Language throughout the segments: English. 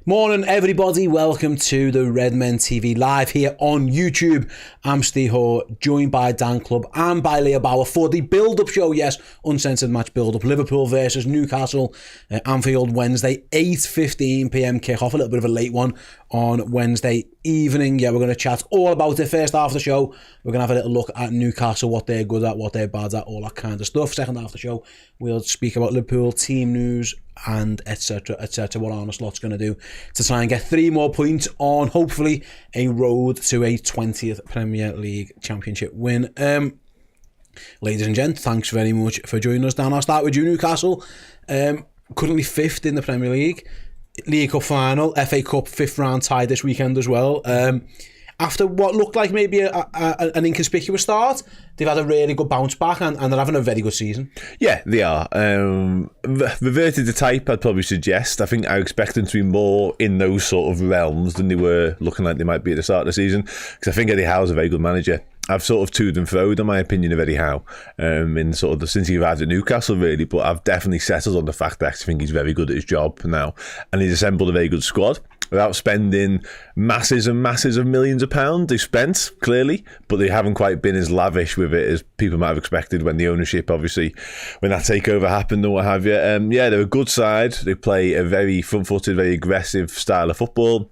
Morning everybody, welcome to the Redmen TV live here on YouTube. I'm Steve Hoare, joined by Dan Clubb and by Leah Bauer for the build-up show, yes, uncensored match build-up, Liverpool versus Newcastle, Anfield Wednesday, 8:15pm kick-off, a little bit of a late one on Wednesday evening. Yeah, we're going to chat all about it. First half of the show, we're going to have a little look at Newcastle, what they're good at, what they're bad at, all that kind of stuff. Second half of the show, we'll speak about Liverpool team news and etc, what Arne Slot's going to do to try and get 3 more points on, hopefully, a road to a 20th Premier League Championship win. Ladies and gents, thanks very much for joining us. Dan, I'll start with you. Newcastle, currently 5th in the Premier League. League Cup final, FA Cup 5th round tie this weekend as well. After what looked like maybe an inconspicuous start, they've had a really good bounce back and they're having a very good season. Yeah, they are. Reverted to type, I'd probably suggest. I think I expect them to be more in those sort of realms than they were looking like they might be at the start of the season, because I think Eddie Howe's a very good manager. I've sort of toed and froed on my opinion of Eddie Howe in sort of since he arrived at Newcastle, really, but I've definitely settled on the fact that I think he's very good at his job now, and he's assembled a very good squad without spending masses and masses of millions of pounds. They've spent, clearly, but they haven't quite been as lavish with it as people might have expected when the ownership, obviously, when that takeover happened and what have you. Yeah, they're a good side. They play a very front-footed, very aggressive style of football.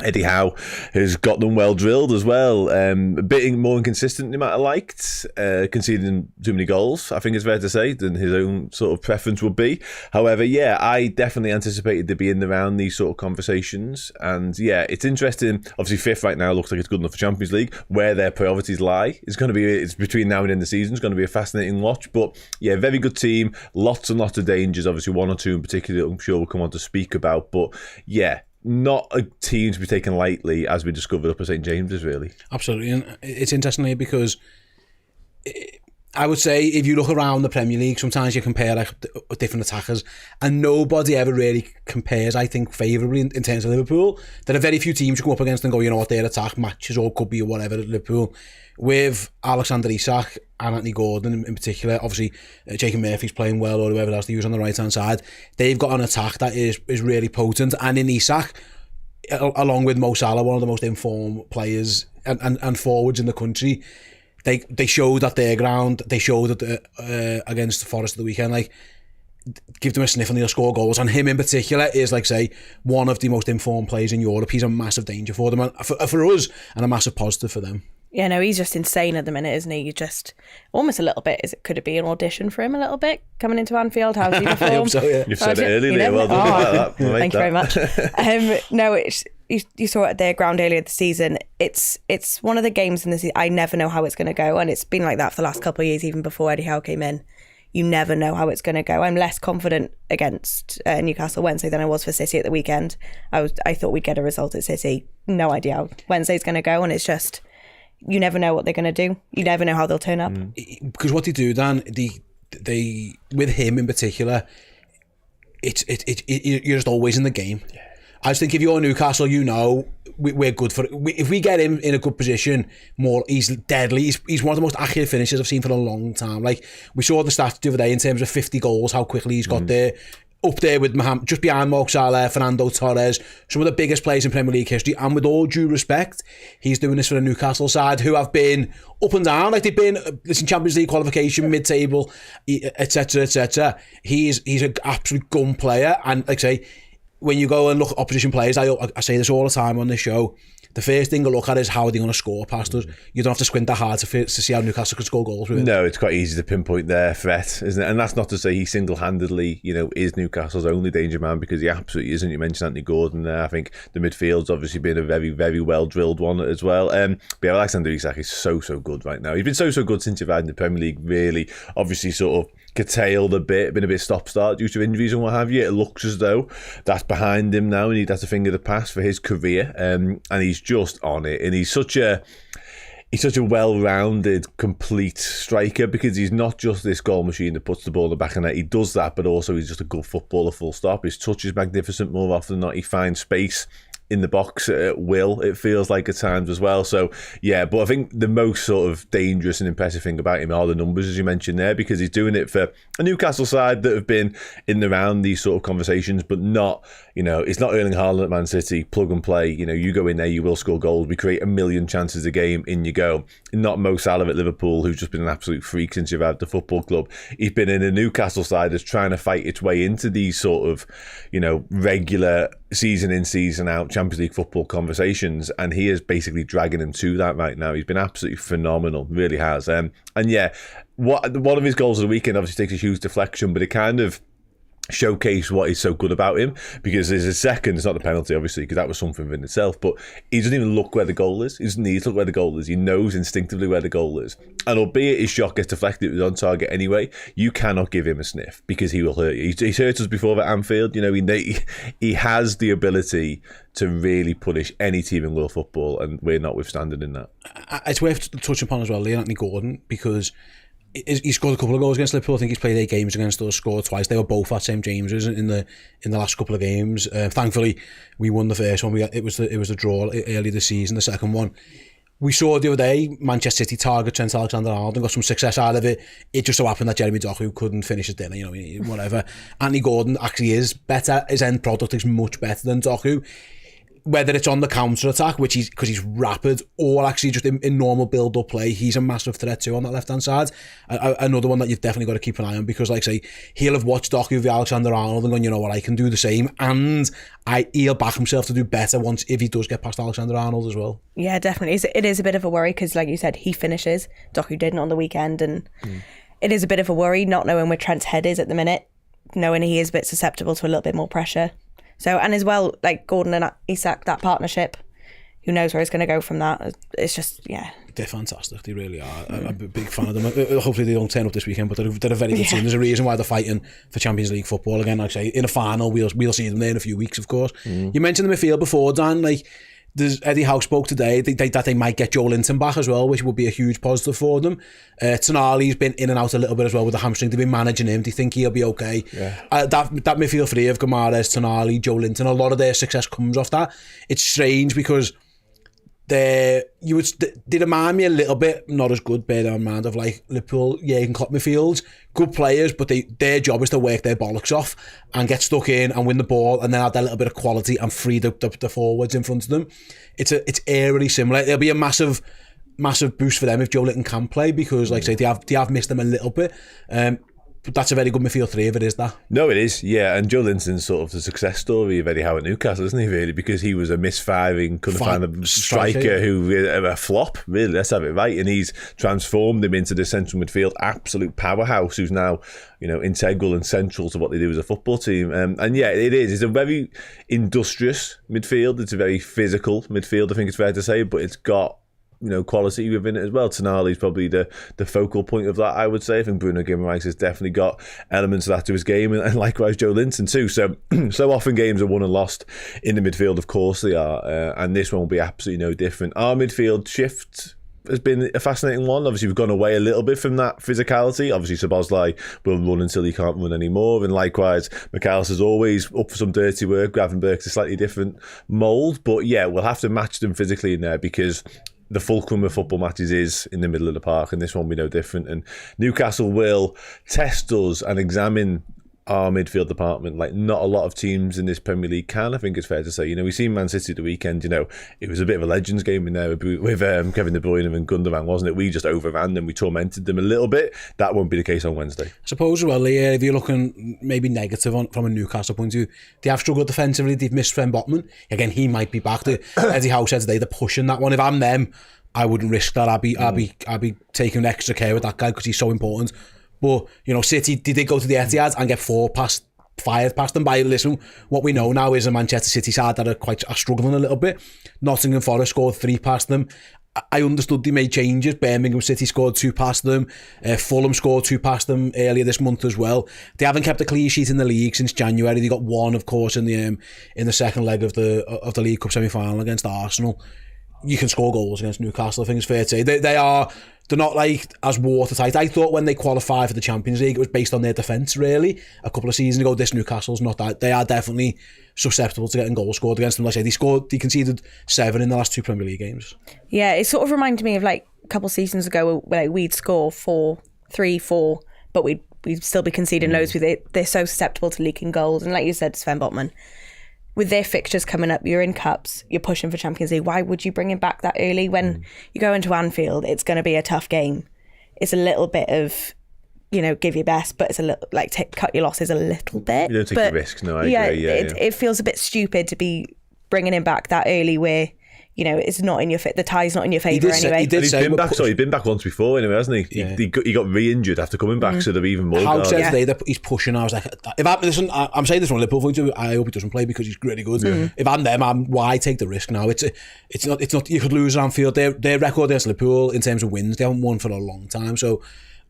Eddie Howe has got them well drilled as well. A bit more inconsistent than he might have liked, conceding too many goals, I think it's fair to say, than his own sort of preference would be. However, yeah, I definitely anticipated to be in around these sort of conversations. And yeah, it's interesting. Obviously, 5th right now looks like it's good enough for Champions League. Where their priorities lie, it's between now and the end of the season. It's going to be a fascinating watch. But yeah, very good team. Lots and lots of dangers. Obviously, 1 or 2 in particular I'm sure we'll come on to speak about. But yeah, not a team to be taken lightly, as we discovered up at St James's, really. Absolutely, and it's interesting here because I would say if you look around the Premier League, sometimes you compare like different attackers, and nobody ever really compares, I think, favourably in terms of Liverpool. There are very few teams you come up against and go, you know what, their attack matches or could be or whatever at Liverpool. With Alexander Isak and Anthony Gordon in particular, obviously Jacob Murphy's playing well, or whoever else they use on the right hand side, they've got an attack that is really potent. And in Isak, along with Mo Salah, one of the most informed players and forwards in the country, they showed at their ground, they showed that against Forest at the weekend, like, give them a sniff and they'll score goals. And him in particular is, like, say, one of the most informed players in Europe. He's a massive danger for them, and for us, and a massive positive for them. Yeah, no, he's just insane at the minute, isn't he? You just almost a little bit. Could it be an audition for him a little bit coming into Anfield? How's he perform? I hope so, yeah. You've said it earlier. Well done. Thank you very much. No, you saw it at their ground earlier this season. It's one of the games in the season. I never know how it's going to go, and it's been like that for the last couple of years, even before Eddie Howe came in. You never know how it's going to go. I'm less confident against Newcastle Wednesday than I was for City at the weekend. I thought we'd get a result at City. No idea how Wednesday's going to go, and it's just, you never know what they're going to do. You never know how they'll turn up. Because what they do, Dan, they with him in particular, you're just always in the game. Yeah. I just think if you're Newcastle, you know we're good for it. If we get him in a good position, he's deadly. He's one of the most accurate finishers I've seen for a long time. Like, we saw the stats the other day in terms of 50 goals, how quickly he's got there. Up there with Mohamed, just behind Mo Salah, Fernando Torres, some of the biggest players in Premier League history. And with all due respect, he's doing this for the Newcastle side, who have been up and down. Like, they've been, listen, Champions League qualification, mid-table, etc, etc. He's an absolute gun player. And like I say, when you go and look at opposition players, I say this all the time on this show, the first thing to look at is how are they going to score past us. You don't have to squint that hard to see how Newcastle can score goals with it. No, it's quite easy to pinpoint their threat, isn't it? And that's not to say he single-handedly, is Newcastle's only danger man, because he absolutely isn't. You mentioned Anthony Gordon there. I think the midfield's obviously been a very, very well-drilled one as well. But yeah, Alexander Isak is so good right now. He's been so good since he arrived in the Premier League, really. Obviously sort of curtailed a bit, been a bit stop-start due to injuries and what have you. It looks as though that's behind him now, and he'd have to finger the pass for his career. And he's just on it, and he's such a well-rounded, complete striker, because he's not just this goal machine that puts the ball in the back of the net. He does that, but also he's just a good footballer, full stop. His touch is magnificent more often than not. He finds space in the box at will, it feels like at times as well. So yeah, but I think the most sort of dangerous and impressive thing about him are the numbers, as you mentioned there, because he's doing it for a Newcastle side that have been in and around these sort of conversations, but not, it's not Erling Haaland at Man City, plug and play. You go in there, you will score goals, we create a million chances a game, in you go. Not Mo Salah at Liverpool, who's just been an absolute freak since you've had the football club. He's been in a Newcastle side that's trying to fight its way into these sort of, regular season in, season out Champions League football conversations, and he is basically dragging him to that right now. He's been absolutely phenomenal, really has. And yeah, one of his goals of the weekend obviously takes a huge deflection, but it kind of showcase what is so good about him, because there's a second, it's not the penalty obviously, because that was something in itself, but he doesn't even look where the goal is. He doesn't need to look where the goal is. He knows instinctively where the goal is, and albeit his shot gets deflected, it was on target anyway, you cannot give him a sniff, because he will hurt you. He's hurt us before at Anfield. He has the ability to really punish any team in world football, and we're notwithstanding in that. It's worth touching upon as well, Anthony Gordon, because he scored a couple of goals against Liverpool. I think he's played 8 games against us, scored twice. They were both at St James's in the last couple of games. Thankfully, we won the first one. It was a draw early this season. The second one, we saw the other day, Manchester City target Trent Alexander-Arnold and got some success out of it. It just so happened that Jeremy Doku couldn't finish his dinner, whatever. Anthony Gordon actually is better. His end product is much better than Doku. Whether it's on the counter-attack, because he's rapid, or actually just in normal build-up play, he's a massive threat too on that left-hand side. Another one that you've definitely got to keep an eye on, because, like I say, he'll have watched Doku v Alexander-Arnold and gone, you know what, I can do the same, and he'll back himself to do better if he does get past Alexander-Arnold as well. Yeah, definitely. It is a bit of a worry, because, like you said, he finishes. Doku didn't on the weekend, and it is a bit of a worry not knowing where Trent's head is at the minute, knowing he is a bit susceptible to a little bit more pressure. So, and as well, like Gordon and Isak, that partnership, who knows where it's going to go from that. It's just, yeah. They're fantastic. They really are. I'm a big fan of them. Hopefully they don't turn up this weekend, but they're a very good team. There's a reason why they're fighting for Champions League football again. Like I say, in a final, we'll see them there in a few weeks, of course. You mentioned the midfield before, Dan. There's Eddie Howe spoke today that they might get Joe Linton back as well, which would be a huge positive for them. Tonali's been in and out a little bit as well with the hamstring. They've been managing him. Do you think he'll be okay? Yeah. That midfield three of Guimaraes, Tonali, Joe Linton, a lot of their success comes off that. It's strange because they remind me a little bit, not as good, bear in mind, of like Liverpool, Jurgen Klopp midfields. Good players, but their job is to work their bollocks off and get stuck in and win the ball, and then add that little bit of quality and free the forwards in front of them. It's eerily similar. It'll be a massive boost for them if Joe Linton can play, because, like I say, they have missed them a little bit. But that's a very good midfield three if it is that. No, it is, yeah. And Joe Linton's sort of the success story of Eddie Howe at Newcastle, isn't he, really? Because he was a misfiring, couldn't find a striker who a flop, really, let's have it right. And he's transformed him into the central midfield absolute powerhouse who's now, integral and central to what they do as a football team. And yeah, it is. It's a very industrious midfield. It's a very physical midfield, I think it's fair to say, but it's got quality within it as well. Tonali's probably the focal point of that, I would say. I think Bruno Guimaraes has definitely got elements of that to his game, and likewise Joe Linton too. So often games are won and lost in the midfield, of course they are, and this one will be absolutely no different. Our midfield shift has been a fascinating one. Obviously, we've gone away a little bit from that physicality. Obviously, Szoboszlai will run until he can't run anymore, and likewise, McAllister's always up for some dirty work. Gravenberch's a slightly different mould, but yeah, we'll have to match them physically in there, because the fulcrum of football matches is in the middle of the park, and this one will be no different. And Newcastle will test us and examine our midfield department like not a lot of teams in this Premier League can, I think it's fair to say. We've seen Man City the weekend, it was a bit of a legends game in there with Kevin De Bruyne and Gundogan, wasn't it? We just overran them, we tormented them a little bit. That won't be the case on Wednesday. I suppose, well, Leah, if you're looking maybe negative from a Newcastle point of view, they have struggled defensively. They've missed Sven Botman. Again, he might be back. Eddie Howe said today they're pushing that one. If I'm them, I wouldn't risk that. I'd be taking extra care with that guy because he's so important. But, City, did they go to the Etihad and get fired past them by, listen, what we know now is a Manchester City side that are struggling a little bit. Nottingham Forest scored 3 past them. I understood they made changes. Birmingham City scored 2 past them. Fulham scored 2 past them earlier this month as well. They haven't kept a clean sheet in the league since January. They got 1, of course, in the second leg of the League Cup semi-final against Arsenal. you can score goals against Newcastle, I think it's fair to say. They're not like as watertight. I thought when they qualified for the Champions League, it was based on their defence, really. A couple of seasons ago, this Newcastle's not that. They are definitely susceptible to getting goals scored against them. Like I say, they conceded 7 in the last 2 Premier League games. Yeah, it sort of reminded me of like a couple of seasons ago where like, we'd score 3, 4, but we'd still be conceding loads with it. They're so susceptible to leaking goals. And like you said, Sven Botman, with their fixtures coming up, you're in cups, you're pushing for Champions League. Why would you bring him back that early? When you go into Anfield, it's going to be a tough game. It's a little bit of, give your best, but it's a little like cut your losses a little bit. You don't take the risks, no, I agree. It feels a bit stupid to be bringing him back that early where, it's not in your the tie's not in your favour anyway. He's been back once before anyway, hasn't he? Yeah. He got re-injured after coming back, so they're even more. How said today that he's pushing. I was like, I'm saying this from a Liverpool point of view. I hope he doesn't play because he's really good. Yeah. If I'm them, why take the risk now? It's not. You could lose at Anfield. Their record against Liverpool in terms of wins, they haven't won for a long time. So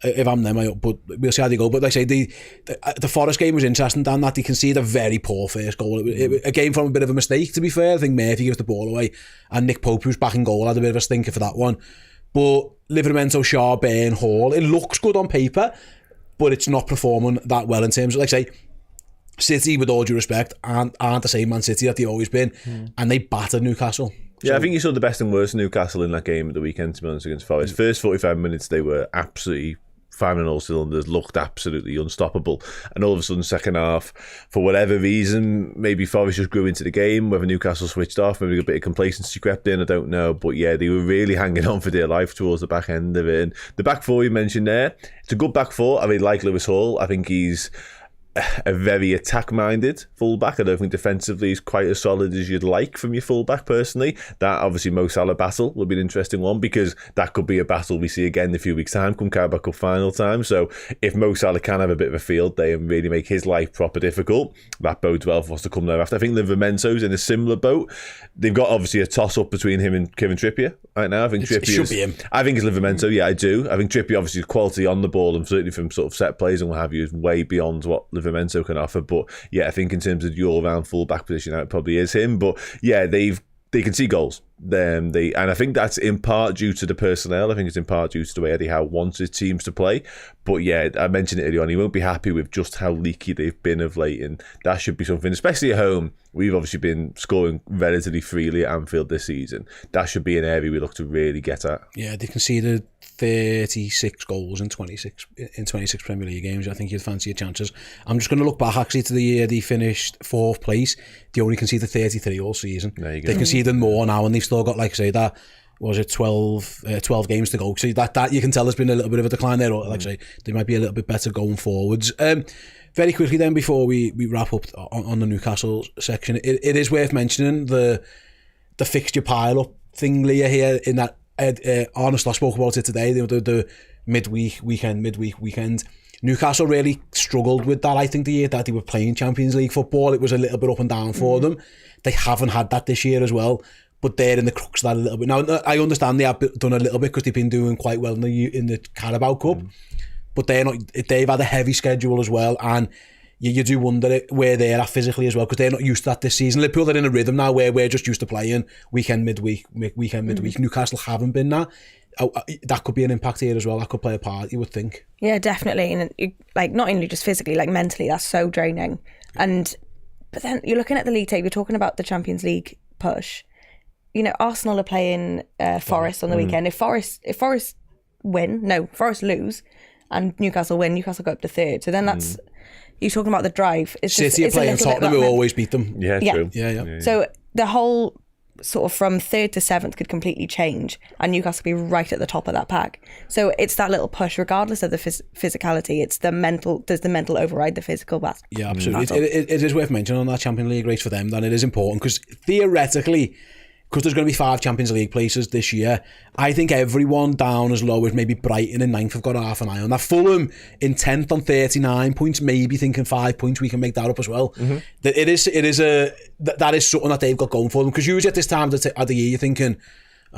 if I'm them, but we'll see how they go. But like I say, the Forest game was interesting, Dan, that they conceded a very poor first goal. A game from a bit of a mistake, to be fair. I think Murphy gives the ball away, and Nick Pope, who's back in goal, had a bit of a stinker for that one. But Livramento, Shaw, Bairn, Hall, it looks good on paper, but it's not performing that well in terms of, like I say, City, with all due respect, aren't the same Man City that they've always been, and they battered Newcastle. Yeah, I think you saw the best and worst of Newcastle in that game at the weekend, to be honest, against Forest. First 45 minutes, they were absolutely firing on all cylinders, looked absolutely unstoppable. And all of a sudden, second half, for whatever reason, maybe Forest just grew into the game, whether Newcastle switched off, maybe a bit of complacency crept in, I don't know. But yeah, they were really hanging on for dear life towards the back end of it. And the back four you mentioned there, it's a good back four. I really like Lewis Hall. I think he's a very attack-minded fullback. I don't think defensively he's quite as solid as you'd like from your fullback, personally. That, obviously, Mo Salah battle will be an interesting one, because that could be a battle we see again in a few weeks' time, come Carabao Cup final time. So if Mo Salah can have a bit of a field day and really make his life proper difficult, that bodes well for what's to come thereafter. I think Livramento's in a similar boat. They've got, obviously, a toss-up between him and Kieran Trippier right now. I think Trippier should be him. I think it's Livramento, yeah, I do. I think Trippier, obviously, quality on the ball and certainly from sort of set plays and what have you is way beyond what Livramento can offer. But yeah, I think in terms of your all-round full-back position, that probably is him. But yeah, they can see goals. And I think that's in part due to the personnel. I think it's in part due to the way Eddie Howe wants his teams to play. But yeah, I mentioned it earlier on, he won't be happy with just how leaky they've been of late, and that should be something, especially at home. We've obviously been scoring relatively freely at Anfield this season. That should be an area we look to really get at. Yeah, they conceded 36 goals in 26 Premier League games. I think you'd fancy your chances. I'm just going to look back actually to the year they finished 4th place. They only conceded 33 all season. There you go. They conceded more now, and they've still got, like I say, that was it 12 games to go. So that you can tell there's been a little bit of a decline there. Like I say, they might be a little bit better going forwards. Very quickly then, before we wrap up on the Newcastle section, it is worth mentioning the fixture pile-up thing, Leah, here, in that Arne Slot spoke about it today, the midweek weekend. Newcastle really struggled with that. I think the year that they were playing Champions League football, it was a little bit up and down for them. They haven't had that this year as well, but they're in the crux of that a little bit. Now, I understand they have done a little bit because they've been doing quite well in the Carabao Cup, but they've had a heavy schedule as well, and you do wonder where they're at physically as well, because they're not used to that this season. Liverpool are in a rhythm now where we're just used to playing weekend, midweek. Newcastle haven't been that. That could be an impact here as well. That could play a part, you would think. Yeah, definitely. And like, not only just physically, like mentally, that's so draining. But then you're looking at the league table, you're talking about the Champions League push. Arsenal are playing Forest on the weekend. If Forest lose and Newcastle win, Newcastle go up to 3rd. So then that's... You're talking about the drive. City are playing Tottenham, who always beat them. Yeah, true. Yeah. So the whole sort of from 3rd to 7th could completely change, and Newcastle could be right at the top of that pack. So it's that little push, regardless of the physicality. It's the mental. Does the mental override the physical? Yeah, absolutely. It is worth mentioning on that Champions League race for them that it is important, because theoretically, because there's going to be 5 Champions League places this year, I think everyone down as low as maybe Brighton in 9th have got half an eye on that. Fulham in 10th on 39 points, maybe thinking 5 points, we can make that up as well. That is something that they've got going for them, because usually at this time of the year you're thinking,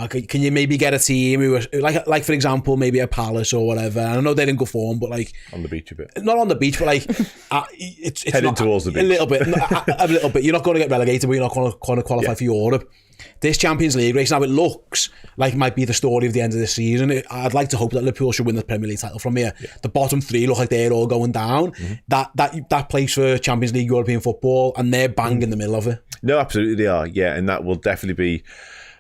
Okay, can you maybe get a team who, like for example, maybe a Palace or whatever? I know they're in good form, but like on the beach a bit. Not on the beach, but like it's heading not, towards the beach a little bit. You're not going to get relegated, but you're not going to qualify for Europe. This Champions League race now, it looks like it might be the story of the end of the season. I'd like to hope that Liverpool should win the Premier League title from here. Yeah. The bottom three look like they're all going down. That place for Champions League European football, and they're bang in the middle of it. No, absolutely they are. Yeah, and that will definitely be,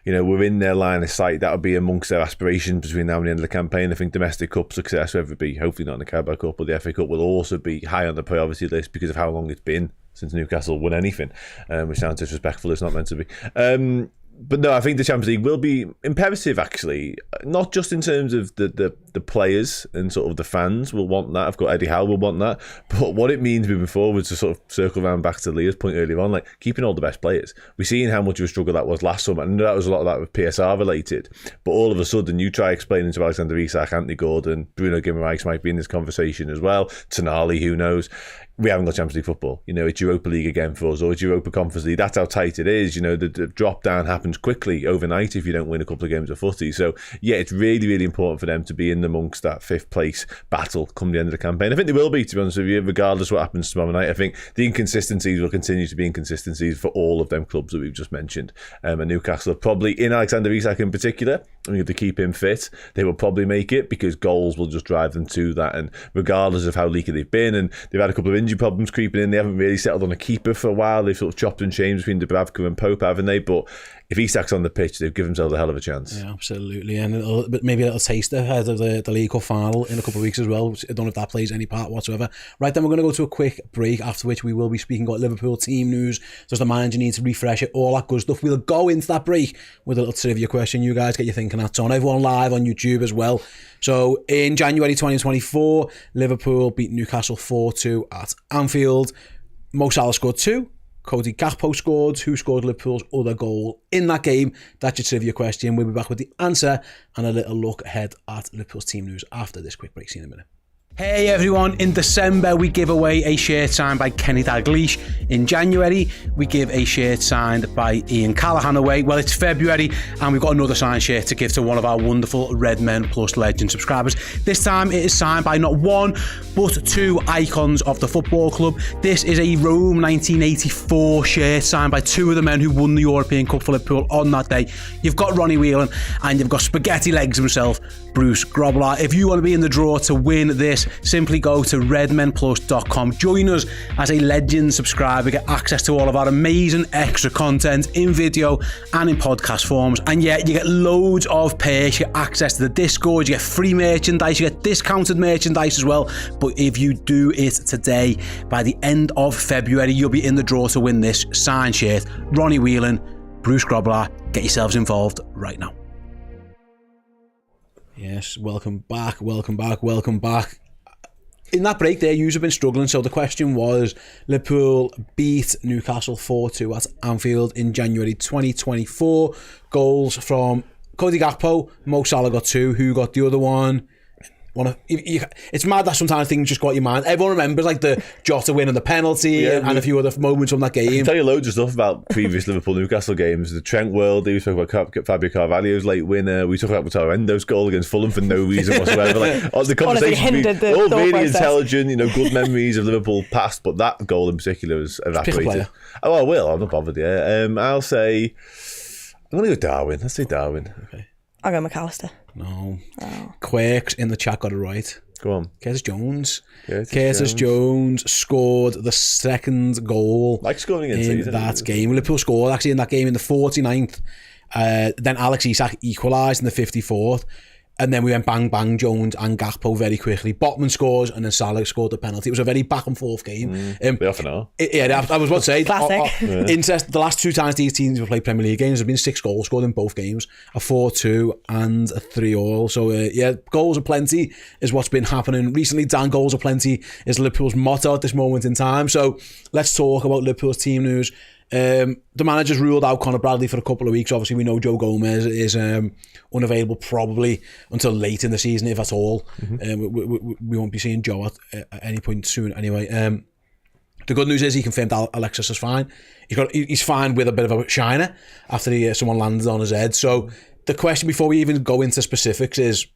within their line of sight. That'll be amongst their aspirations between now and the end of the campaign. I think domestic cup success, whether it be hopefully not in the Carabao Cup, but the FA Cup, will also be high on the priority list because of how long it's been since Newcastle won anything, which sounds disrespectful. It's not meant to be. But no, I think the Champions League will be imperative, actually, not just in terms of the players and sort of the fans will want that. Of course, Eddie Howe will want that. But what it means moving forward, to sort of circle around back to Leah's point earlier on, like keeping all the best players. We've seen how much of a struggle that was last summer. And that was a lot of that with PSR related. But all of a sudden, you try explaining to Alexander Isak, Anthony Gordon, Bruno Guimaraes might be in this conversation as well. Tonali, who knows? We haven't got Champions League football. It's Europa League again for us, or it's Europa Conference League. That's how tight it is. The drop down happens quickly overnight if you don't win a couple of games of footy. So, yeah, it's really, really important for them to be in amongst that fifth place battle come the end of the campaign. I think they will be, to be honest with you, regardless of what happens tomorrow night. I think the inconsistencies will continue to be inconsistencies for all of them clubs that we've just mentioned. And Newcastle probably, in Alexander Isak in particular, I mean, to keep him fit, they will probably make it because goals will just drive them to that. And regardless of how leaky they've been, and they've had a couple of injury problems creeping in, they haven't really settled on a keeper for a while. They've sort of chopped and changed between Dubravka and Pope, haven't they? But if Isak's on the pitch, they've given themselves a hell of a chance. Yeah, absolutely. And maybe a little taster ahead of the League Cup final in a couple of weeks as well. I don't know if that plays any part whatsoever. Right, then we're going to go to a quick break, after which we will be speaking about Liverpool team news. Does the manager need to refresh it? All that good stuff. We'll go into that break with a little trivia question. You guys get your thinking hats on. Everyone live on YouTube as well. So in January 2024, Liverpool beat Newcastle 4-2 at Anfield. Mo Salah scored 2. Cody Gakpo scored. Who scored Liverpool's other goal in that game? That's your trivia question. We'll be back with the answer and a little look ahead at Liverpool's team news after this quick break. See you in a minute. Hey everyone, in December we give away a shirt signed by Kenny Dalglish. In January we give a shirt signed by Ian Callaghan away. Well, it's February and we've got another signed shirt to give to one of our wonderful Redmen Plus Legend subscribers. This time it is signed by not one but two icons of the football club. This is a Rome 1984 shirt signed by two of the men who won the European Cup for Liverpool on that day. You've got Ronnie Whelan and you've got spaghetti legs himself, Bruce Grobbelaar. If you want to be in the draw to win this, simply go to redmenplus.com. Join us as a legend subscriber. Get access to all of our amazing extra content in video and in podcast forms. And yeah, you get loads of perks. You get access to the Discord. You get free merchandise. You get discounted merchandise as well. But if you do it today, by the end of February, you'll be in the draw to win this signed shirt. Ronnie Whelan, Bruce Grobbelaar. Get yourselves involved right now. Yes, welcome back. In that break there, you've been struggling. So the question was, Liverpool beat Newcastle 4-2 at Anfield in January 2024. Goals from Cody Gakpo. Mo Salah got 2. Who got the other one? It's mad that sometimes things just go out your mind. Everyone remembers like the Jota win and the penalty and a few other moments from that game. I can tell you loads of stuff about previous Liverpool-Newcastle games. The Trent Worldie, we spoke about Fabio Carvalho's late winner. We talked about Matarendo's goal against Fulham for no reason whatsoever. The conversation all really intelligent, good memories of Liverpool past, but that goal in particular was evaporated. Oh, I will. I'm not bothered. Yeah, I'll say I'm going to go Darwin. Let's say Darwin. Okay. I'll go McAllister. No. Oh. Quirks in the chat got it right. Go on. Curtis Jones scored the second goal in that game. Liverpool scored actually in that game in the 49th. Then Alex Isak equalised in the 54th. And then we went bang, bang, Jones and Gakpo very quickly. Botman scores and then Salah scored the penalty. It was a very back and forth game. They often are. I was about to say. Classic. Interest, the last two times these teams have played Premier League games, there have been 6 goals scored in both games. A 4-2 and a 3-3. So, goals are plenty is what's been happening recently. Dan, goals are plenty is Liverpool's motto at this moment in time. So, let's talk about Liverpool's team news. The manager's ruled out Conor Bradley for a couple of weeks. Obviously, we know Joe Gomez is unavailable probably until late in the season, if at all. We won't be seeing Joe at any point soon anyway. The good news is he confirmed Alexis is fine. He's fine with a bit of a shiner after someone landed on his head. So the question before we even go into specifics is,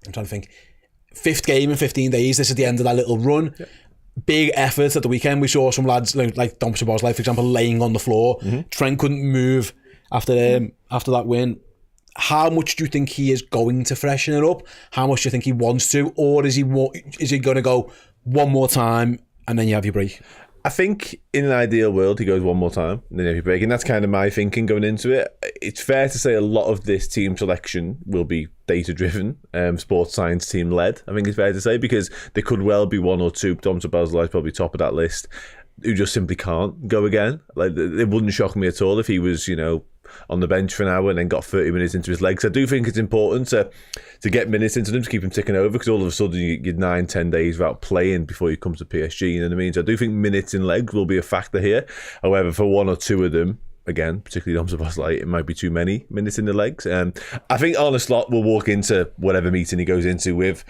I'm trying to think, 5th game in 15 days. This is the end of that little run. Yeah. Big effort at the weekend. We saw some lads like Dom Szoboszlai, for example, laying on the floor. Trent couldn't move after that win. How much do you think he is going to freshen it up? How much do you think he wants to? Or is he going to go one more time and then you have your break? I think in an ideal world, he goes one more time and then you have your break. And that's kind of my thinking going into it. It's fair to say a lot of this team selection will be data-driven, sports science team-led, I think it's fair to say, because there could well be one or two, Dom Szoboszlai is probably top of that list, who just simply can't go again. Like, it wouldn't shock me at all if he was, on the bench for an hour and then got 30 minutes into his legs. I do think it's important to get minutes into them, to keep them ticking over, because all of a sudden you get 9-10 days without playing before you come to PSG, you know what I mean? So I do think minutes in legs will be a factor here. However, for one or two of them, again, particularly Dom Szoboszlai, it might be too many minutes in the legs. I think Arne Slot will walk into whatever meeting he goes into with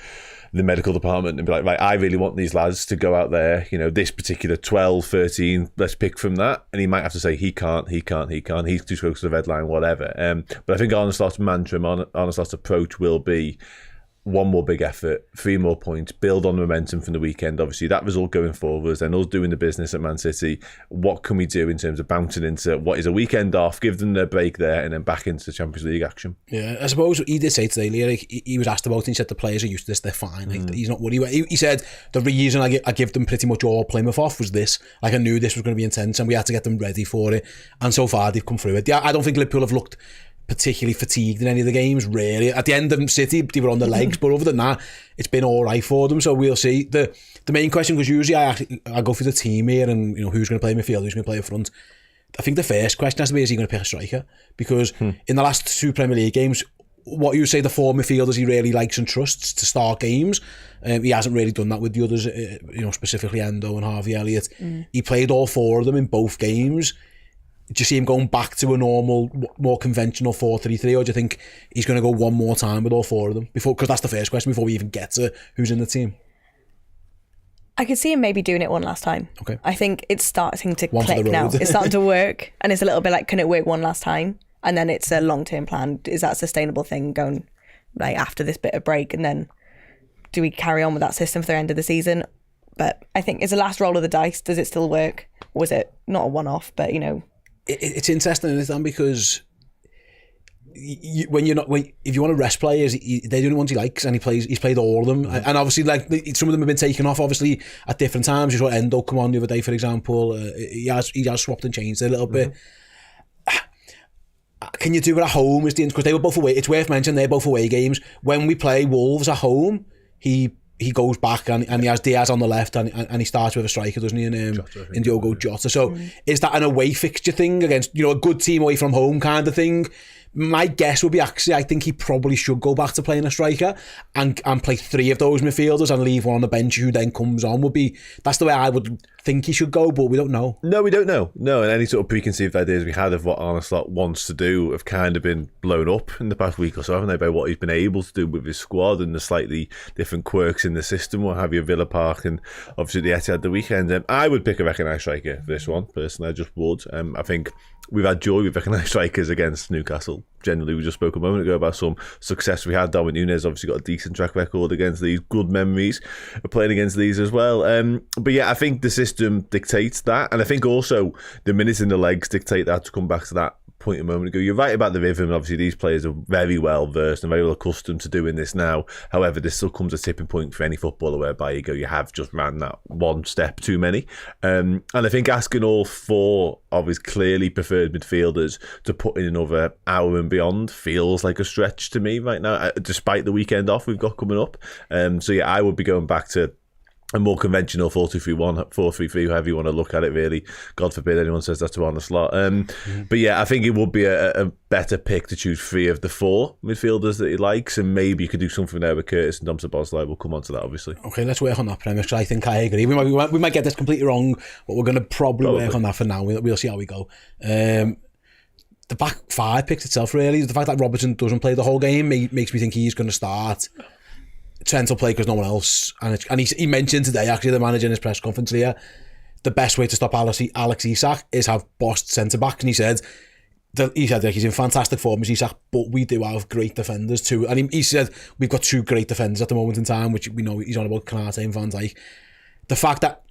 the medical department and be like, right, I really want these lads to go out there, this particular 12, 13, let's pick from that. And he might have to say, he can't, he's too close to the red line, whatever. But I think Arne Slot's mantra, Arne Slot's approach will be one more big effort, 3 more points, build on the momentum from the weekend. Obviously, that result going forwards, then us doing the business at Man City. What can we do in terms of bouncing into what is a weekend off, give them their break there, and then back into the Champions League action? Yeah, I suppose he did say today, Leah, he was asked about it and he said the players are used to this, they're fine. He's not worried. He said the reason I give them pretty much all Plymouth off was this. I knew this was going to be intense and we had to get them ready for it. And so far, they've come through it. Yeah, I don't think Liverpool have looked particularly fatigued in any of the games, really. At the end of City, they were on their legs, but other than that, it's been all right for them. So we'll see. The main question, because usually I go through the team here and who's going to play midfield, who's going to play up front. I think the first question has to be, is he going to pick a striker? Because in the last 2 Premier League games, what you say the 4 midfielders he really likes and trusts to start games, he hasn't really done that with the others, specifically Endo and Harvey Elliott. He played all 4 of them in both games. Do you see him going back to a normal, more conventional 4-3-3, or do you think he's going to go one more time with all 4 of them? Because that's the first question before we even get to who's in the team. I could see him maybe doing it one last time. Okay. I think it's starting to click now. It's starting to work, and it's a little bit like, can it work one last time? And then it's a long-term plan. Is that a sustainable thing going like after this bit of break, and then do we carry on with that system for the end of the season? But I think it's the last roll of the dice. Does it still work? Or was it not a one-off, but It's interesting, isn't it? Because if you want to rest players, they're the only ones he likes, and he's played all of them. And obviously, like some of them have been taken off, obviously at different times. You saw Endo come on the other day, for example. He has swapped and changed a little bit. Can you do it at home? Because they were both away. It's worth mentioning they're both away games. When we play Wolves at home, he goes back and he has Diaz on the left and he starts with a striker, doesn't he, in Diogo Jota. So is that an away fixture thing against a good team away from home kind of thing? My guess would be actually I think he probably should go back to playing a striker and play 3 of those midfielders and leave one on the bench who then comes on. That's the way I would think he should go, but we don't know. No, we don't know. No, and any sort of preconceived ideas we had of what Arne Slot wants to do have kind of been blown up in the past week or so, haven't they, by what he's been able to do with his squad and the slightly different quirks in the system, what have you, Villa Park and obviously the Etihad the weekend. I would pick a recognised striker for this one, personally. I just would. I think we've had joy with recognised strikers against Newcastle. Generally, we just spoke a moment ago about some success we had. Darwin Núñez obviously got a decent track record against these, good memories of playing against these as well. But yeah, I think the system dictates that, and I think also the minutes in the legs dictate that, to come back to that point a moment ago. You're right about the rhythm. Obviously, these players are very well versed and very well accustomed to doing this now. However, there still comes a tipping point for any footballer whereby you have just ran that one step too many. And I think asking all 4 of his clearly preferred midfielders to put in another hour and beyond feels like a stretch to me right now, despite the weekend off we've got coming up. So yeah, I would be going back to a more conventional 4-2-3-1, 4-3-3, however you want to look at it, really. God forbid anyone says that to Arne Slot. But yeah, I think it would be a better pick to choose 3 of the 4 midfielders that he likes, and maybe you could do something there with Curtis and Dom Szoboszlai. We'll come on to that, obviously. Okay, let's work on that premise, because I think I agree. We might get this completely wrong, but we're going to probably work on that for now. We'll see how we go. The back 5 picks itself, really. The fact that Robertson doesn't play the whole game makes me think he's going to start. Trent will play because no one else, and he mentioned today, actually, the manager in his press conference here, the best way to stop Alex Isak is have bossed centre backs, and he said he said he's in fantastic form as Isak, but we do have great defenders too. And he said we've got 2 great defenders at the moment in time, which we know he's on about Konate and Van Dijk. The fact that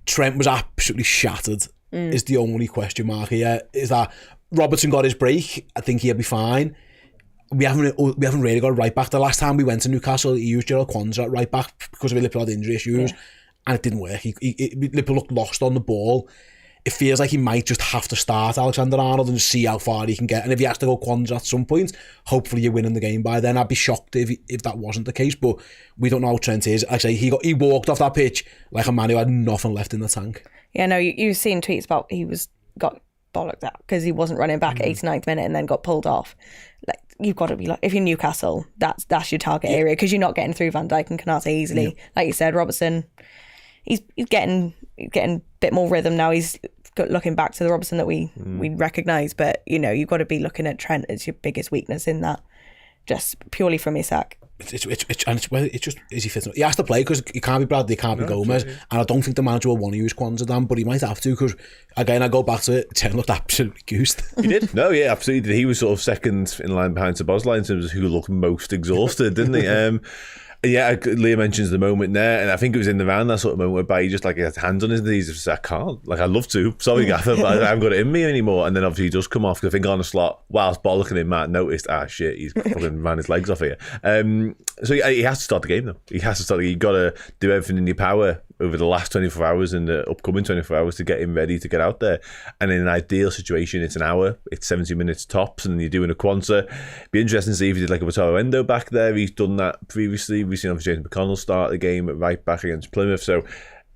Trent was absolutely shattered is the only question mark here. Is that Robertson got his break? I think he'll be fine. We haven't really got a right back. The last time we went to Newcastle, he used Gerald Kwanzaa at right back because of Liverpool had injury issues, and it didn't work. Liverpool looked lost on the ball. It feels like he might just have to start Alexander-Arnold and see how far he can get. And if he has to go Kwanzaa at some point, hopefully you're winning the game by then. I'd be shocked if that wasn't the case, but we don't know how Trent is. Like I say, he walked off that pitch like a man who had nothing left in the tank. Yeah, no, you've seen tweets about got bollocked out because he wasn't running back 89th minute and then got pulled off. Like, you've got to be like, if you're Newcastle, that's your target area because you're not getting through Van Dijk and Konate easily. Like you said, Robertson, he's getting a bit more rhythm now. He's looking back to the Robertson that we recognise, but you've got to be looking at Trent as your biggest weakness in that, just purely from Isak. It's just, is he fit? He has to play because he can't be Bradley, he can't be Gomez, and I don't think the manager will want to use Kwanzaa Dan, but he might have to because, again, I go back to it, Trent looked absolutely goosed. He did? No, yeah, absolutely. He was sort of second in line behind Szoboszlai in terms of who looked most exhausted, didn't he? Yeah, Leah mentions the moment there, and I think it was in the round that sort of moment whereby he just like had hands on his knees. Just I can't, like I'd love to. Sorry, Gaffer, but I haven't got it in me anymore. And then obviously he does come off because I think on the slot whilst bollocking him, Matt noticed, shit, he's fucking ran his legs off here. So he has to start the game though. He has to start. You've got to do everything in your power over the last 24 hours and the upcoming 24 hours to get him ready to get out there. And in an ideal situation, it's an hour, it's 70 minutes tops, and you're doing a Kwanzaa. Be interesting to see if he did like a Wataru Endo back there. He's done that previously. We've seen obviously James McConnell start the game at right back against Plymouth. So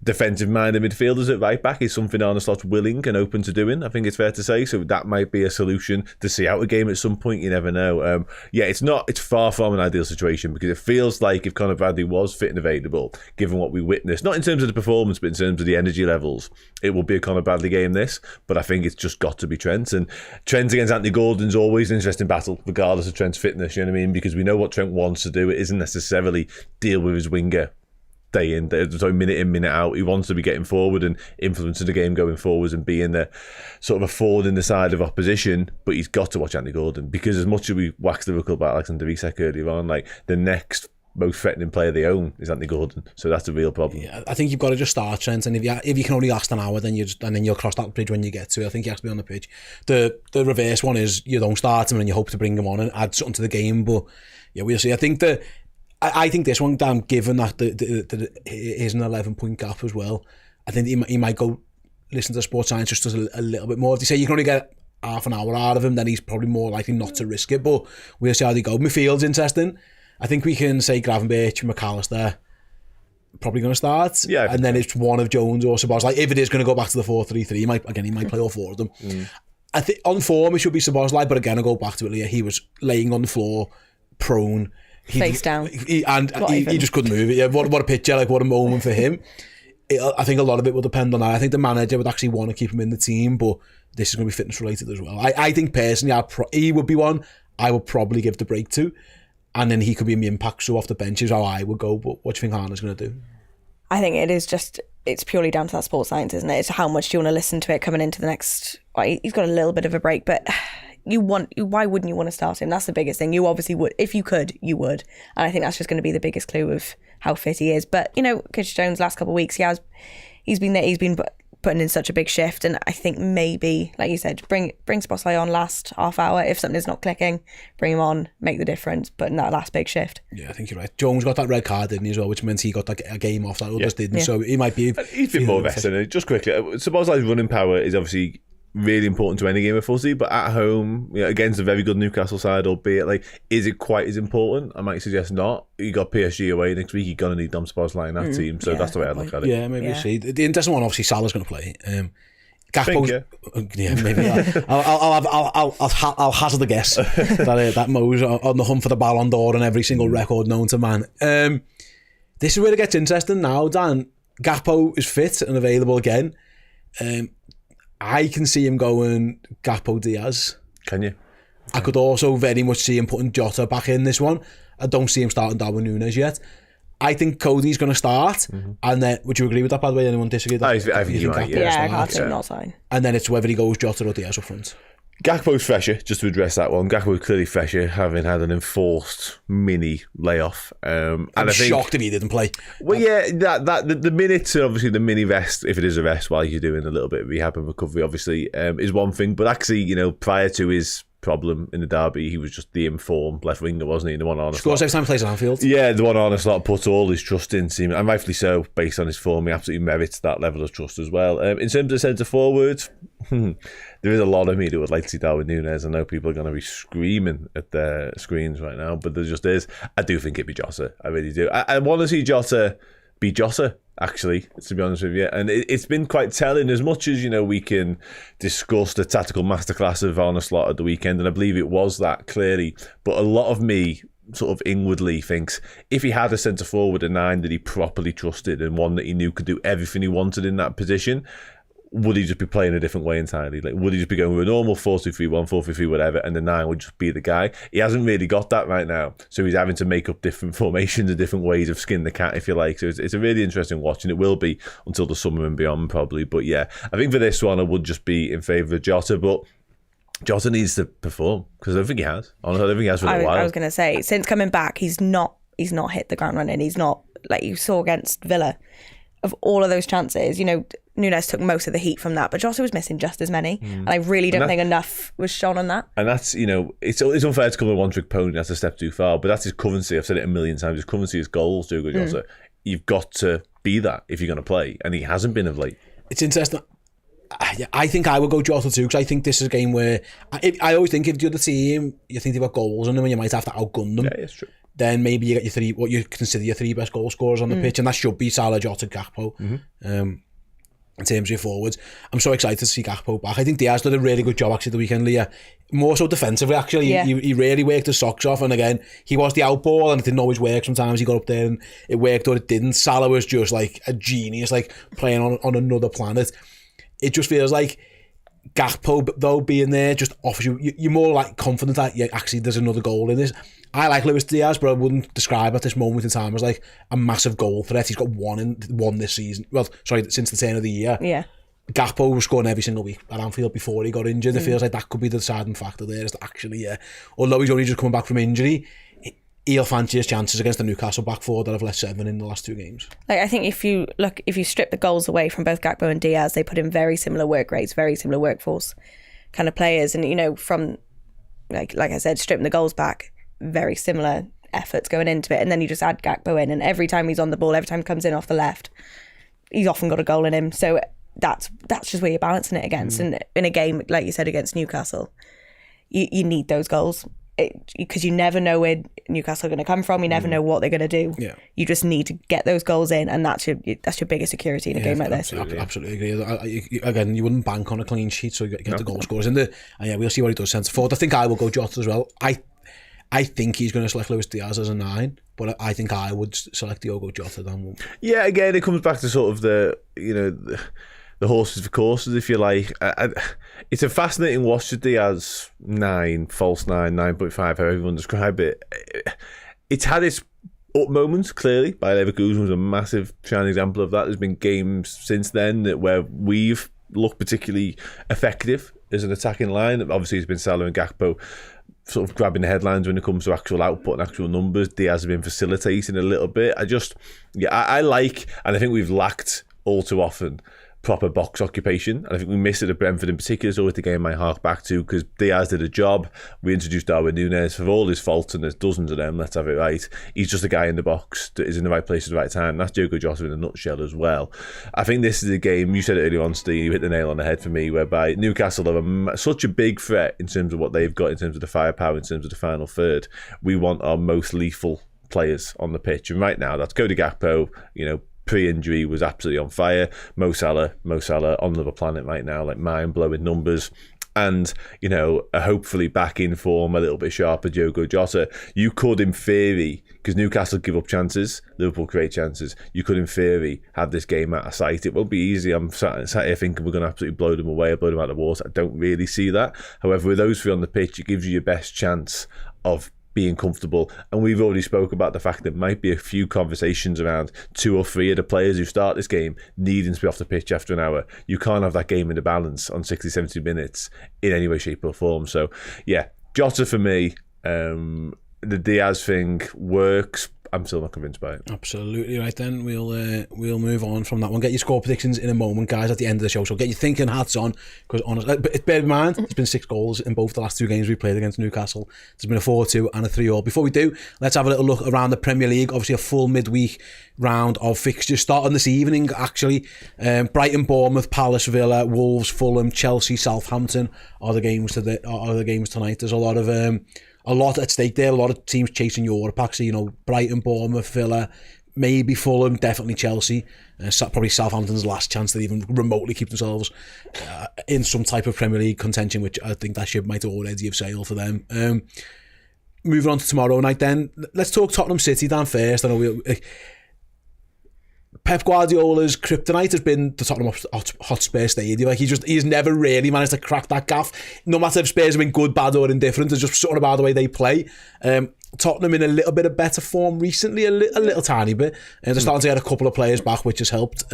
defensive-minded midfielders at right back is something Arne Slot's willing and open to doing, I think it's fair to say. So that might be a solution to see out a game at some point. You never know. It's far from an ideal situation because it feels like if Conor Bradley was fit and available, given what we witnessed, not in terms of the performance, but in terms of the energy levels, it will be a Conor Bradley game this. But I think it's just got to be Trent. And Trent against Anthony Gordon's always an interesting battle, regardless of Trent's fitness, you know what I mean? Because we know what Trent wants to do. It isn't necessarily deal with his winger day in, minute in, minute out. He wants to be getting forward and influencing the game going forwards and being the sort of a forward in the side of opposition. But he's got to watch Anthony Gordon because as much as we waxed lyrical about Alexander Isak earlier on, like the next most threatening player they own is Anthony Gordon. So that's a real problem. Yeah, I think you've got to just start Trent, and if you can only last an hour, then you'll cross that bridge when you get to it. I think he has to be on the pitch. The reverse one is you don't start him and you hope to bring him on and add something to the game. But yeah, we'll see. I think this one, Dan, given that it is an 11-point gap as well, I think he might go listen to Sports Science just as a little bit more. If they say you can only get half an hour out of him, then he's probably more likely not to risk it. But we'll see how they go. Midfield's interesting. I think we can say Gravenberch, McAllister, probably going to start. Yeah. And then it's one of Jones or Szoboszlai. Like if it is going to go back to the 4-3-3, he might play all 4 of them. I think on form it should be Szoboszlai, but again, I'll go back to it, Leah. He was laying on the floor, prone. Face down. He just couldn't move it. Yeah, what a picture, like what a moment for him. I think a lot of it will depend on that. I think the manager would actually want to keep him in the team, but this is going to be fitness related as well. I think personally, he would be one I would probably give the break to, and then he could be in the impact so off the bench is how I would go. But what do you think Arne's going to do? I think it's purely down to that Sports Science, isn't it? It's how much do you want to listen to it coming into the next. He's got a little bit of a break, but why wouldn't you want to start him? That's the biggest thing. You obviously would. If you could, you would. And I think that's just going to be the biggest clue of how fit he is. But, Curtis Jones, last couple of weeks, he's been there. He's been putting in such a big shift. And I think maybe, like you said, bring Szoboszlai on last half hour. If something's not clicking, bring him on, make the difference. But in that last big shift. Yeah, I think you're right. Jones got that red card, didn't he, as well, which meant he got a game off that others didn't. So he might be... He's been more vested. Just quickly, Szoboszlai's running power is obviously really important to any game of footy, but at home, against a very good Newcastle side, albeit, is it quite as important? I might suggest not. You got PSG away next week, you're going to need Dom Szoboszlai in that team, so that's the way I'd look at it. Yeah, maybe we'll see. The interesting one, obviously, Salah's going to play. Gakpo's, maybe. I'll hazard a guess that Mo's on the hunt for the Ballon d'Or and every single record known to man. This is where it gets interesting now, Dan. Gakpo is fit and available again. I can see him going Gakpo Diaz. Can you? I could also very much see him putting Jota back in this one. I don't see him starting Darwin Núñez yet. I think Cody's going to start, and then would you agree with that? By the way, anyone disagree? I think you might. I can't see him not sign. And then it's whether he goes Jota or Diaz up front. Gakpo's fresher, just to address that one. Gakpo's clearly fresher, having had an enforced mini layoff. I'm shocked if he didn't play. Well, yeah, the minutes, obviously the mini rest, if it is a rest while you're doing a little bit of rehab and recovery, obviously, is one thing. But actually, prior to his problem in the derby, he was just the informed left winger, wasn't he? The one on scores every time he plays on Anfield. Yeah, the one on slot put all his trust into him, and rightfully so, based on his form. He absolutely merits that level of trust as well. In terms of centre forwards, there is a lot of me that would like to see Darwin Núñez. I know people are going to be screaming at their screens right now, but there just is. I do think it'd be Jota. I really do. I want to see Jota be Jota, actually, to be honest with you. And it's been quite telling, as much as, we can discuss the tactical masterclass of Arne Slot at the weekend, and I believe it was that, clearly. But a lot of me sort of inwardly thinks if he had a centre forward, a 9 that he properly trusted and one that he knew could do everything he wanted in that position, would he just be playing a different way entirely? Like, would he just be going with a normal 4-2-3-1, 4-3-3, whatever, and the 9 would just be the guy? He hasn't really got that right now, so he's having to make up different formations and different ways of skin the cat, if you like. So it's a really interesting watch, and it will be until the summer and beyond, probably. But yeah, I think for this one, I would just be in favour of Jota, but Jota needs to perform, because I don't think he has. Honestly, I don't think he has for a while. I was going to say, since coming back, he's not hit the ground running. He's not, like you saw against Villa, of all of those chances, Núñez took most of the heat from that, but Jota was missing just as many. And I really don't think enough was shown on that. And that's, it's unfair to call him a one-trick pony. That's a step too far. But that's his currency. I've said it a million times. His currency is goals, Diogo Jota. You've got to be that if you're going to play. And he hasn't been of late. It's interesting. I think I would go Jota too, because I think this is a game where I always think if the other team, you think they've got goals in them and you might have to outgun them. Yeah, it's true. Then maybe you get what you consider your 3 best goal scorers on the pitch, and that should be Salah, Jota, Gakpo. In terms of your forwards, I'm so excited to see Gakpo back. I think Diaz did a really good job actually the weekend, Leah. More so defensively, actually. Yeah. He really worked his socks off, and again, he was the outball, and it didn't always work. Sometimes he got up there and it worked or it didn't. Salah was just like a genius, like playing on another planet. It just feels like Gakpo, though, being there just offers you're more like confident that actually there's another goal in this. I like Luis Diaz, but I wouldn't describe at this moment in time as like a massive goal threat. He's got one this season. Well, sorry, since the turn of the year. Yeah. Gakpo was scoring every single week at Anfield before he got injured. It feels like that could be the deciding factor there. Is that actually, although he's only just coming back from injury, he'll fancy his chances against the Newcastle back four that have left 7 in the last 2 games. Like, I think if you strip the goals away from both Gakpo and Diaz, they put in very similar work rates, very similar workforce kind of players, and from like I said, stripping the goals back, very similar efforts going into it, and then you just add Gakpo in, and every time he's on the ball, every time he comes in off the left, he's often got a goal in him. So that's just where you're balancing it against. And in a game like you said against Newcastle, you need those goals, because you never know where Newcastle are going to come from. You never know what they're going to do. Yeah. You just need to get those goals in, and that's your biggest security in a game like this. Absolutely agree. Again, you wouldn't bank on a clean sheet, so you get the goal scorers in there. And yeah, we'll see what he does centre forward. I think I will go Jota as well. I think he's going to select Luis Diaz as a 9, but I think I would select Diogo Jota then. Yeah, again, it comes back to sort of the horses for courses, if you like. It's a fascinating watch, the Diaz 9, false 9, 9.5, how everyone describe it. It's had its up moments, clearly. Bayer Leverkusen was a massive shining example of that. There's been games since then where we've looked particularly effective as an attacking line. Obviously, it's been Salah and Gakpo sort of grabbing the headlines when it comes to actual output and actual numbers. Diaz has been facilitating a little bit. I like, and I think we've lacked all too often, proper box occupation, and I think we missed it at Brentford in particular. It's always the game I hark back to, because Diaz did a job. We introduced Darwin Núñez for all his faults, and there's dozens of them, let's have it right. He's just a guy in the box that is in the right place at the right time. That's Diogo Jota in a nutshell as well. I think this is a game, you said it earlier on, Steve, you hit the nail on the head for me, whereby Newcastle are such a big threat in terms of what they've got, in terms of the firepower, in terms of the final third. We want our most lethal players on the pitch, and right now that's Cody Gakpo, pre-injury was absolutely on fire. Mo Salah on another planet right now, like mind-blowing numbers. And, hopefully back in form, a little bit sharper Diogo Jota. You could, in theory, because Newcastle give up chances, Liverpool create chances, you could, in theory, have this game out of sight. It won't be easy. I'm sat here thinking we're going to absolutely blow them away or blow them out of the water. I don't really see that. However, with those 3 on the pitch, it gives you your best chance of being comfortable. And we've already spoke about the fact there might be a few conversations around 2 or 3 of the players who start this game needing to be off the pitch after an hour. You can't have that game in the balance on 60, 70 minutes in any way, shape or form. So, yeah, Jota for me. The Diaz thing works. I'm still not convinced by it. Absolutely right then. We'll move on from that one. Get your score predictions in a moment, guys, at the end of the show. So get your thinking hats on, because honestly, but bear in mind, there's been 6 goals in both the last 2 games we played against Newcastle. There's been a 4-2 and a 3-all. Before we do, let's have a little look around the Premier League. Obviously, a full midweek round of fixtures starting this evening, actually. Brighton, Bournemouth, Palace, Villa, Wolves, Fulham, Chelsea, Southampton are the games tonight. There's a lot at stake there. A lot of teams chasing Europe, actually. You know, Brighton, Bournemouth, Villa, maybe Fulham, definitely Chelsea. Probably Southampton's last chance to even remotely keep themselves in some type of Premier League contention, which I think that ship might already have sailed for them. Moving on to tomorrow night then. Let's talk Tottenham City down first. I know Pep Guardiola's kryptonite has been the Tottenham Hotspur Stadium. Like he's never really managed to crack that gaff. No matter if Spurs have been good, bad or indifferent, it's just sort of about the way they play. Tottenham in a little bit of better form recently, a little tiny bit. They're starting to get a couple of players back, which has helped.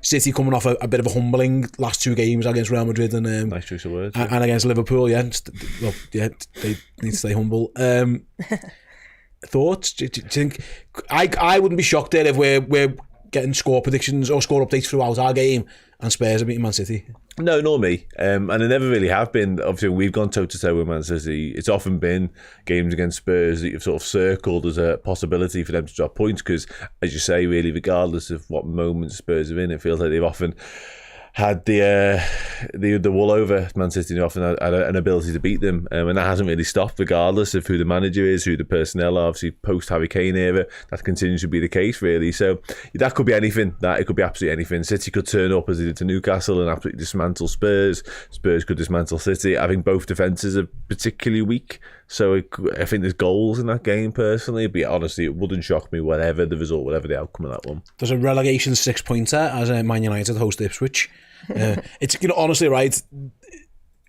City coming off a bit of a humbling last 2 games against Real Madrid and nice choice of words, and against Liverpool. Yeah, they need to stay humble. Thoughts? Do you think? I wouldn't be shocked there if we're getting score predictions or score updates throughout our game and Spurs are beating Man City. No, nor me. And they never really have been. Obviously, we've gone toe-to-toe with Man City. It's often been games against Spurs that you've sort of circled as a possibility for them to drop points because, as you say, really, regardless of what moment Spurs are in, it feels like they've often had the wool over Man City and often had an ability to beat them, and that hasn't really stopped regardless of who the manager is, who the personnel are. Obviously post Harry Kane era that continues to be the case really, so that could be anything. That it could be absolutely anything. City could turn up as they did to Newcastle and absolutely dismantle Spurs could dismantle City. I think both defences are particularly weak, so I think there's goals in that game personally, but honestly it wouldn't shock me whatever the result, whatever the outcome of that one. There's a relegation 6-pointer as Man United host Ipswich. It's honestly right.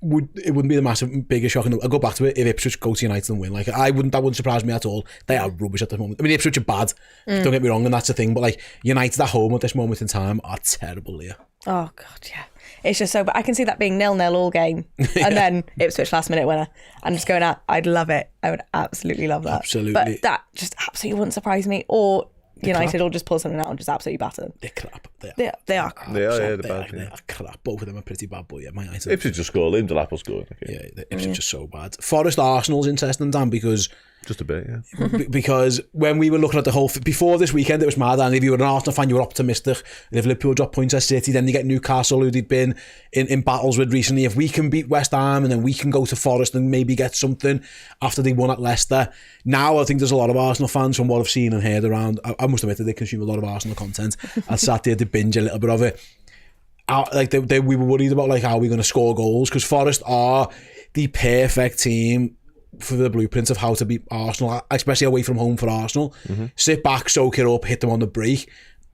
It wouldn't be the massive biggest shock. I'll go back to it if Ipswich go to United and win. Like that wouldn't surprise me at all. They are rubbish at the moment. I mean, Ipswich are bad. Don't get me wrong, and that's the thing. But like United at home at this moment in time are terrible, Leah. Oh god, yeah. It's just so. But I can see that being 0-0 all game, and then Ipswich last minute winner. And just going out, I'd love it. I would absolutely love that. Absolutely. But that just absolutely wouldn't surprise me. Or United will just pull something out and just absolutely batter them. They're crap. They are crap. They are bad. They are crap. Both of them are pretty bad, but yeah, Man United. Ipswich just scored, Liam Delap scored. Okay. Yeah, Ipswich are so bad. Forest Arsenal's interesting, Dan, because just a bit, yeah. Because when we were looking at the whole before this weekend, it was mad. And if you were an Arsenal fan, you were optimistic. If Liverpool drop points at City, then they get Newcastle, who they've been in battles with recently. If we can beat West Ham, and then we can go to Forest and maybe get something after they won at Leicester. Now I think there's a lot of Arsenal fans from what I've seen and heard around. I must admit that they consume a lot of Arsenal content. I sat there to binge a little bit of it. We were worried about like how we're going to score goals, because Forest are the perfect team for the blueprint of how to beat Arsenal, especially away from home for Arsenal. Sit back, soak it up, hit them on the break.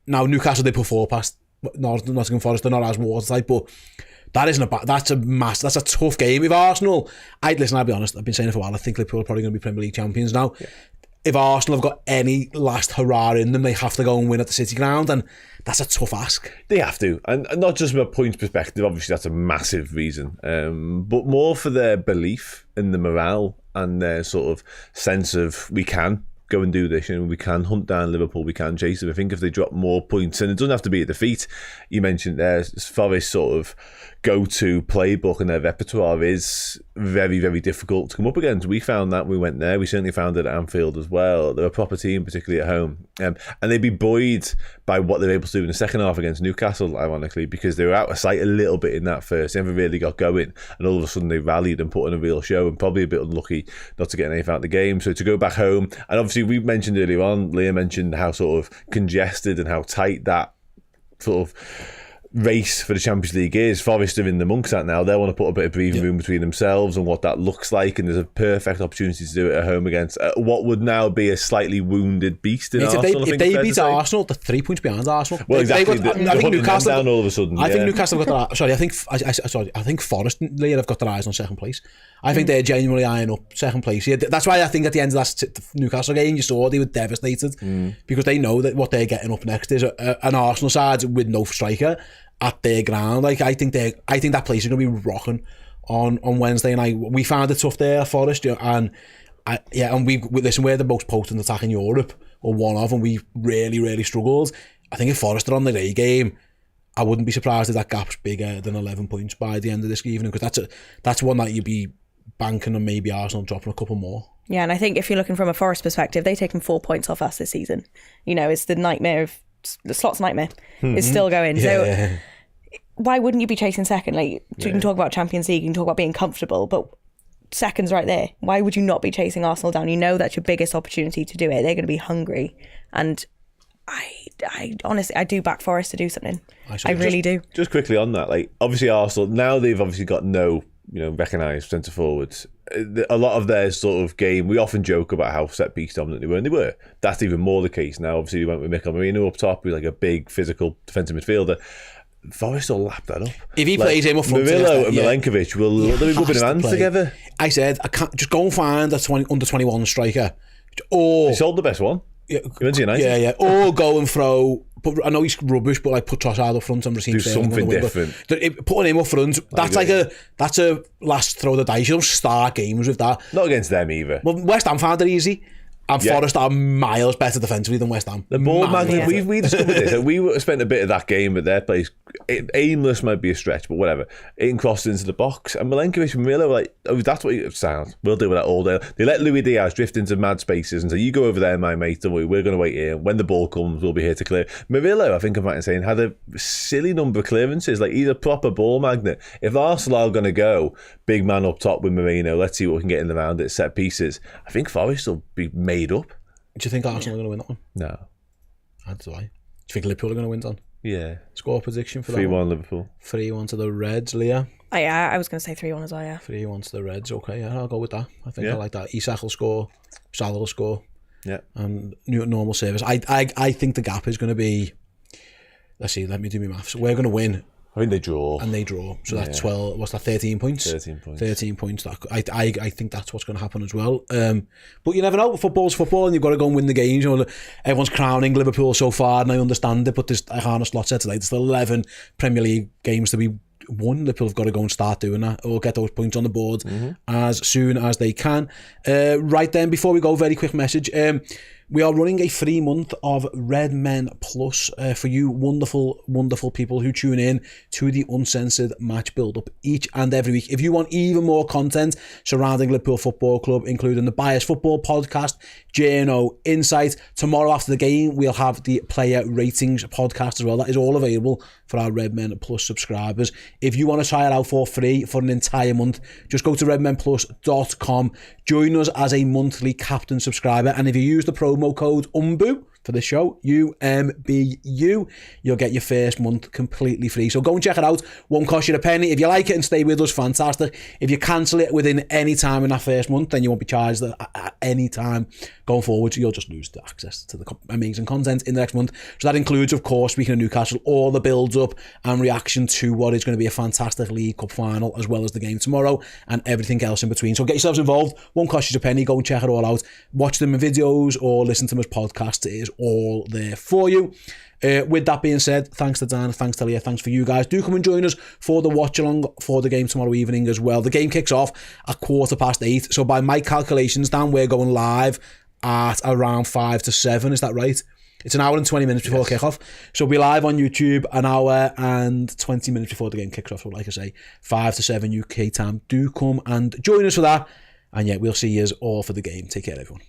Now Newcastle, they put 4 past Nottingham Forest. They're not as watertight, but that isn't that's a tough game. If Arsenal, I'll be honest, I've been saying it for a while, I think Liverpool are probably going to be Premier League champions now. Yeah. If Arsenal have got any last hurrah in them, they have to go and win at the City ground, and that's a tough ask. They have to, and not just from a points perspective, obviously that's a massive reason, but more for their belief in the morale and their sort of sense of we can go and do this, we can hunt down Liverpool, we can chase them. I think if they drop more points, and it doesn't have to be a defeat, you mentioned there's Forest sort of go-to playbook and their repertoire is very, very difficult to come up against. We found that when we went there. We certainly found it at Anfield as well. They're a proper team, particularly at home. And they'd be buoyed by what they were able to do in the second half against Newcastle, ironically, because they were out of sight a little bit in that first. They never really got going. And all of a sudden they rallied and put on a real show, and probably a bit unlucky not to get anything out of the game. So to go back home, and obviously we mentioned earlier on, Leah mentioned how sort of congested and how tight that sort of race for the Champions League is. Forest are in the monks at now. They want to put a bit of breathing room between themselves and what that looks like, and there's a perfect opportunity to do it at home against what would now be a slightly wounded beast in Arsenal. If they beat Arsenal, they're 3 points behind Arsenal. Well, exactly. I think Newcastle down all of a sudden. I think Newcastle have got their, I think Forest and Leah have got their eyes on second place. I think they're genuinely eyeing up second place. Yeah, that's why I think at the end of that Newcastle game, you saw they were devastated because they know that what they're getting up next is an Arsenal side with no striker at their ground. Like I think that place is going to be rocking on Wednesday night. We found it tough there, Forest, and we're the most potent attack in Europe, or one of, and we really struggled. I think if Forest are on their A game, I wouldn't be surprised if that gap's bigger than 11 points by the end of this evening, because that's one that you'd be banking on maybe Arsenal dropping a couple more. Yeah, and I think if you're looking from a Forest perspective, they've taken 4 points off us this season. You know, it's the nightmare of the Slot's nightmare is still going. Yeah. So why wouldn't you be chasing second? Like, you can talk about Champions League, you can talk about being comfortable, but second's right there. Why would you not be chasing Arsenal down? You know that's your biggest opportunity to do it. They're going to be hungry, and I honestly, I do back Forest to do something. I really do. Just quickly on that, like, obviously Arsenal, now they've obviously got no, recognised centre forwards. A lot of their sort of game, we often joke about how set piece dominant they were, and they were. That's even more the case now. Obviously, we went with Mikel Merino up top, who's like a big physical defensive midfielder. Forest will lap that up. If he plays him up front, Murillo and Milenkovic will they'll be rubbing their hands together. I said, I can't just go and find a under 21 striker, or he sold the best one. Yeah, United. Yeah. Or go and throw. But I know he's rubbish, but like put Trossard up front and Racine. Do something different. Putting him up front, that's a last throw of the dice. You don't start games with that. Not against them either. Well, West Ham found it easy. And Forest are miles better defensively than West Ham. The ball magnet, we discovered this. We spent a bit of that game at their place. Aimless might be a stretch, but whatever. It crossed into the box. And Milenkovic and Miller were like, oh, that's what it sounds. We'll deal with that all day. They let Luis Diaz drift into mad spaces and say, you go over there, my mate, and we're going to wait here. When the ball comes, we'll be here to clear. Murillo, I think I'm right in saying, had a silly number of clearances. Like, he's a proper ball magnet. If Arsenal are going to go big man up top with Merino, let's see what we can get in the round at set pieces. I think Forest will be made up. Do you think Arsenal are going to win that one? No. How do I? Do you think Liverpool are going to win, Don? Yeah. Score prediction for that 3-1 Liverpool. 3-1 to the Reds, Leah. Oh, yeah, I was going to say 3-1 as well, yeah. 3-1 to the Reds, okay, yeah, I'll go with that. I think I like that. Isak will score, Salah will score. Yeah. And normal service. I think the gap is going to be, let's see, let me do my maths. We're going to win. I think they draw. And they draw. So that's 12, what's that, 13 points? 13 points. 13 points. I think that's what's going to happen as well. But you never know. Football's football, and you've got to go and win the games. Everyone's crowning Liverpool so far, and I understand it, but there's, like Arne Slot said today, there's still 11 Premier League games to be won. Liverpool have got to go and start doing that, or get those points on the board as soon as they can. Right then, before we go, very quick message. We are running a 3 month of Redmen Plus for you wonderful people who tune in to the Uncensored Match Build-Up each and every week. If you want even more content surrounding Liverpool Football Club, including the Bias Football Podcast, JNO Insight, tomorrow after the game we'll have the Player Ratings Podcast as well. That is all available for our Redmen Plus subscribers. If you want to try it out for free for an entire month, just go to redmenplus.com, join us as a monthly captain subscriber, and if you use the promo code UMBU for the show, UMBU, you'll get your first month completely free. So go and check it out. Won't cost you a penny. If you like it and stay with us, fantastic. If you cancel it within any time in that first month, then you won't be charged at any time going forward. So you'll just lose the access to the amazing content in the next month. So that includes, of course, speaking of Newcastle, all the builds-up and reaction to what is going to be a fantastic League Cup final, as well as the game tomorrow and everything else in between. So get yourselves involved. Won't cost you a penny. Go and check it all out. Watch them in videos or listen to them as podcasts. It is all there for you. With that being said, thanks to Dan, thanks to Leah, thanks for you guys. Do come and join us for the watch along for the game tomorrow evening as well. The game kicks off at 8:15. So by my calculations, Dan, we're going live at around 5 to 7. Is that right? It's an hour and 20 minutes before kickoff. So we'll be live on YouTube an hour and 20 minutes before the game kicks off. So like I say, 5 to 7 UK time. Do come and join us for that. And yeah, we'll see you all for the game. Take care, everyone.